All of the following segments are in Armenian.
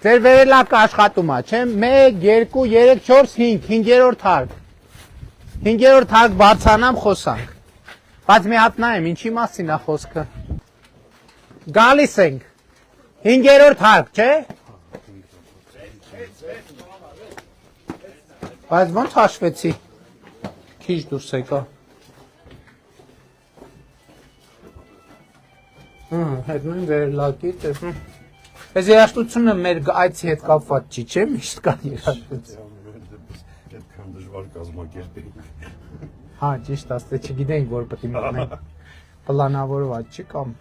Ձեր վերելակը աշխատում է, չէ՞։ 1 2 3 4 5 5-րդ հարկ։ 5-րդ հարկ բարձրանամ խոսանք։ Բայց մի հատ նայեմ, ինչի մասին է խոսքը։ Գալիս ենք։ 5-րդ հարկ, չէ՞։ Բայց ոնց հաշվեցի։ Քիչ դուրս եկա։ Հետ նույն վերելակի տեսնում։ Այս երաժշտությունը մեր այցի հետ կապված չի, չէ՞, միշտ կա երաժշտություն։ Այդքան դժվար կազմակերպենք։ Հա, ճիշտ, աստե չգիտենք, որ պետք է մտնենք։ Պլանավորված չի կամ։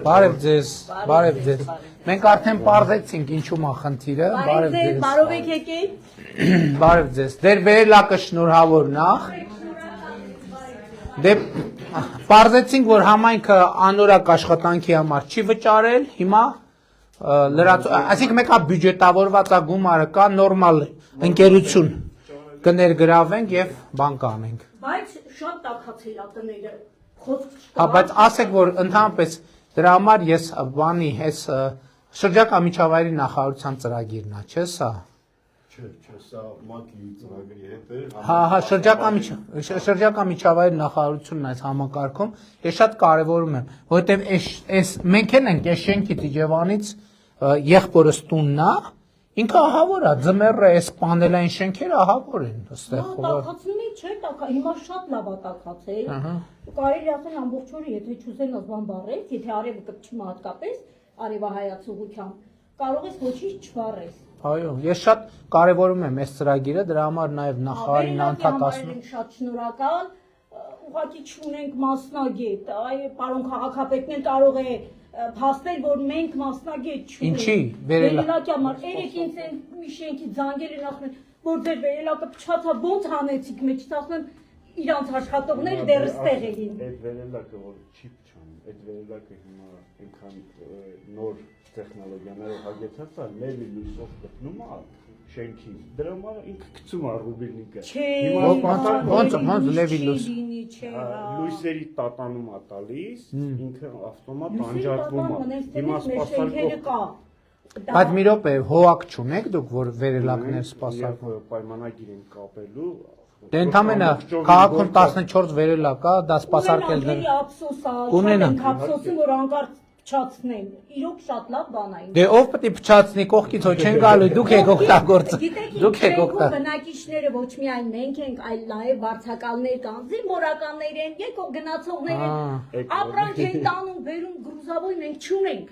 Բարև ձեզ, բարև ձեզ։ Մենք արդեն պարզեցինք ինչու՞մ է խնդիրը, բարև ձեզ։ Բարով եք եկել։ Բարև ձեզ։ Դեր վերելակը շնորհավոր նախ։ Դե պարզեցինք, որ համայնքը անորակ աշխատանքի համար չի վճարել, հիմա այսինքն մեկա բյուջետավորված է գումարը կա, նորմալ ընկերություն կներգրավենք եւ բան կանենք։ Բայց շատ տաքացել է տները։ Հա, բայց ասեք, որ ընդհանրապես դրա համար ես բանի այս շրջակա միջավայրի նախարարության ծրագիրն է, չէ՞ սա։ Չէ, սա ՄԱԿ-ի ծրագրի հետ է։ Հա, շրջակա միջավայրի նախարարությունն այս համակարգում ես շատ կարևորում եմ, որովհետև այս մենք ենք այս շենքի Տիջևանից եղբորս տունն է, ինքը ահավոր է, ձմեռը այս պանելային շենքերը ահավոր են այստեղ։ Տաքացնի չէ, հիմա շատ լավ է տաքացել։ Կարելի ասել ամբողջ օրը, եթե չուզեն ազգան բարել, եթե արևը կպչի հատկապես արևահայացողությամբ, կարող ես ոչինչ չվառես։ Այո, ես շատ կարևորում եմ այս ծրագիրը, դրա համար նաև նախարարին անդադ ասում եմ։ Շատ շնորհակալ, ուղղակի չունենք մասնագետ, պարոն քաղաքապետն էլ կարող է փաստել, որ մենք մասնագետ չունենք։ Ինչի, վերելակի համար, երեք ինձ են մի շենքի զանգել են ասում, որ ձեր վերելակը փչացա, ոնց հանեցիք, մեջ ասում իրանց աշխատողները դեռ ստեղ էին։ Այդ վերելակը որ չի փչանում, այդ վերելակը հիմա այնքան նոր տեխնոլոգիաներով հագեցած է, լևի լույսով գտնում է շենքի։ Դրա համար ինքը գցում է ռուբիլնիկը։ Ոնց լևի լույս։ Լույսերի տատանում է տալիս, ինքը ավտոմատ անջատվում է։ Հիմա սպասարկող Բայց մի րոպե, հոակ չունեք դուք, որ վերելակներ սպասարկում։ Պայմանագիր են կապելու։ Դե ընդհանրապես քաղաքում 14 վերելակ է, դա սպասարկել դեռ կունենանք ափսոսում, որ անկարծ փչացնեն։ Իրոք շատ լավ բան է։ Դե ով պետք է փչացնի կողքից հո չեն գալու, դուք եք օգտագործը։ Դուք եք օգտագործը։ Բնակիչները ոչ միայն մենք ենք, այլ նաև վարձակալներ կան, զինվորականներ են, եկող գնացողներ են, ապրանք են տանում, բերում, գրուզավոր մենք չունենք։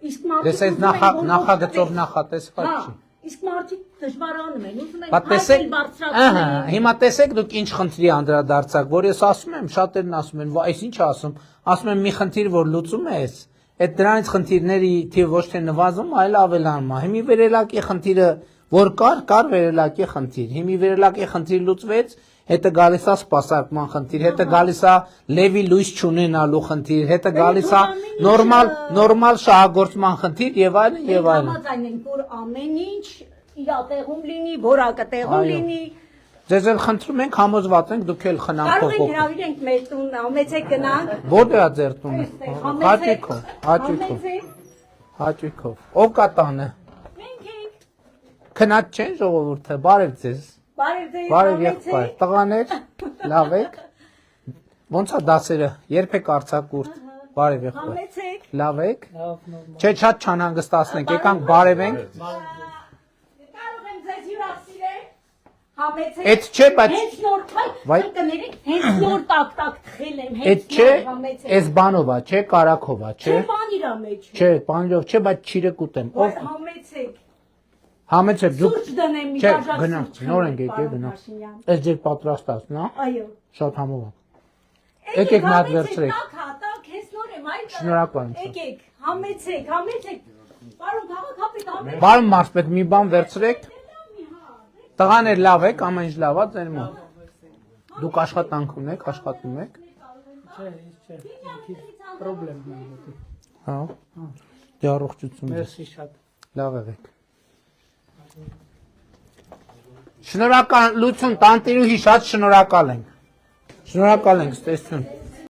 Իսկ մարդիկ նախագծով նախատեսված չի։ Իսկ մարդիկ դժվարանում են, ուզում են փայլ բարձրացնել։ Հիմա տեսեք դուք ինչ խնդրի անդրադարձակ, որ ես ասում եմ, շատերն ասում են, այս ինչ ասում եմ մի խնդիր, որ լուծում է այս, այդ դրանից խնդիրների թիվը ոչ թե նվազում, այլ ավելանում է։ Հիմի վերելակի խնդիրը, որ կար վերելակի խնդիր, հիմի վերելակի խնդիր լուծվեց, հետը գալիս է սպասարկման խնդիր, հետը գալիս է լևի լույս չունենալու խնդիր, հետը գալիս է նորմալ շահագործման խնդիր եւ այլն եւ այլն։ Համաձայն ենք, որ ամեն ինչ իր տեղում լինի, որակը տեղում լինի։ Ձեզ էլ խնդրում ենք, համոզված ենք, դուք էլ խնամ փոխող։ Կարող ենք հրավիրենք մեր տուն, ամեցեք գնանք։ Որտե՞ղ է ձեր տունը։ Հաճույքով։ Ով կա տանը։ Մենք ենք։ Քնած չեն ժողովուրդը, բարև ձեզ։ Բարև եղբայր, տղաներ, լավ եք։ Ոնց է դասերը, երբ եք արձակուրդ։ Բարև եղբայր։ Լավ եք։ Չէ, շատ չանհանգստացնենք, եկանք բարևենք։ Կարող եմ ձեզ հյուրասիրել։ Համեցեք։ Այդ չէ, բայց հենց նոր կներեք, հենց նոր տակ թխել եմ, այդ չէ, այս բանով է, չէ, կարակով է, չէ։ Չէ, բան իրա մեջ։ Չէ, բանով չէ, բայց չիրը կուտեմ։ Ով համեցեք։ Համեցեք դուք։ Սուրճ դնեմ մի Չէ, բաժակ։ գնանք, նոր ենք եկել գնանք։ Այս ձեր պատրաստածն է։ Այո։ Շատ համով եմ։ Եկեք մի հատ վերցրեք։ Տակ, հենց նոր եմ, այլ։ Շնորհակալ եմ։ Եկեք, համեցեք։ Պարոն քաղաքապետ, համեցեք։ Բարոն մարզպետ, մի բան վերցրեք։ Տղաներ լավ եք, ամեն ինչ լավ է ձեր մոտ։ Դուք աշխատանք ունեք, աշխատում եք։ Չէ, պրոբլեմ ունի։ Հա։ Դե առողջություն։ Մերսի շատ։ Լավ եղեք։ Շնորհակալություն, տանտիրուհի, շատ շնորհակալ ենք։ Շնորհակալ ենք, ստեսություն։